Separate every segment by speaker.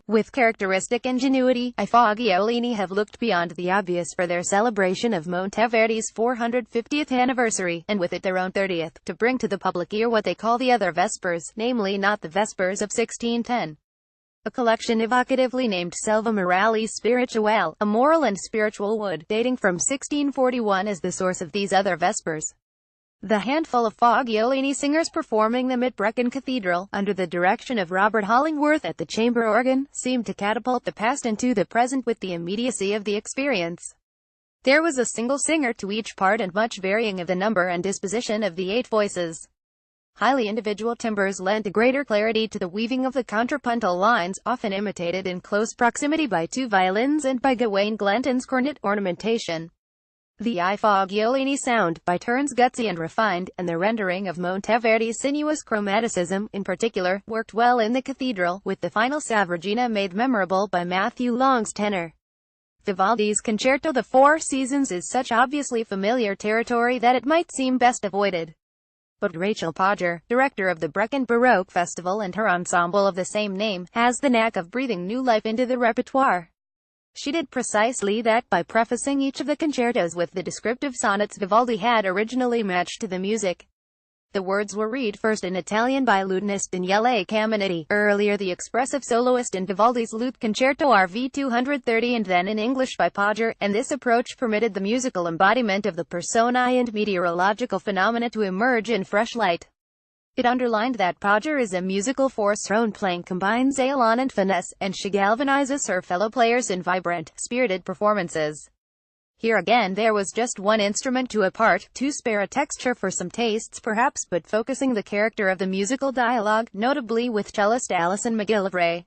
Speaker 1: With characteristic ingenuity, I Fagiolini have looked beyond the obvious for their celebration of Monteverdi's 450th anniversary, and with it their own 30th, to bring to the public ear what they call the other Vespers, namely not the Vespers of 1610. A collection evocatively named Selva Moralis Spirituale, a moral and spiritual wood, dating from 1641 is the source of these other Vespers. The handful of Fagiolini singers performing them at Brecon Cathedral, under the direction of Robert Hollingworth at the chamber organ, seemed to catapult the past into the present with the immediacy of the experience. There was a single singer to each part and much varying of the number and disposition of the 8 voices. Highly individual timbres lent a greater clarity to the weaving of the contrapuntal lines, often imitated in close proximity by 2 violins and by Gawain Glanton's cornet ornamentation. The I Fagiolini sound, by turns gutsy and refined, and the rendering of Monteverdi's sinuous chromaticism, in particular, worked well in the cathedral, with the final Savragina made memorable by Matthew Long's tenor. Vivaldi's Concerto The Four Seasons is such obviously familiar territory that it might seem best avoided. But Rachel Podger, director of the Brecon Baroque Festival and her ensemble of the same name, has the knack of breathing new life into the repertoire. She did precisely that by prefacing each of the concertos with the descriptive sonnets Vivaldi had originally matched to the music. The words were read first in Italian by lutenist Daniele Caminetti, earlier the expressive soloist in Vivaldi's Lute Concerto RV 230, and then in English by Podger, and this approach permitted the musical embodiment of the personae and meteorological phenomena to emerge in fresh light. It underlined that Podger is a musical force. Her own playing combines élan and finesse, and she galvanizes her fellow players in vibrant, spirited performances. Here again there was just one instrument to a part, too spare a texture for some tastes perhaps, but focusing the character of the musical dialogue, notably with cellist Alison McGillivray.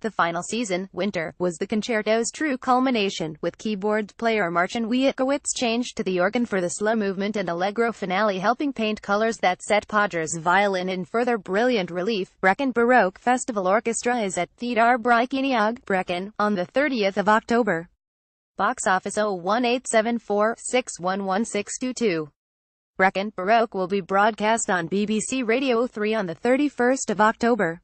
Speaker 1: The final season, Winter, was the concerto's true culmination, with keyboard player Marcin Witkowicz changed to the organ for the slow movement and allegro finale, helping paint colors that set Podger's violin in further brilliant relief. Brecon Baroque Festival Orchestra is at Theatre Bryciniog, Brecon, on the 30th of October. Box office 01874-611-622. Brecon Baroque will be broadcast on BBC Radio 3 on the 31st of October.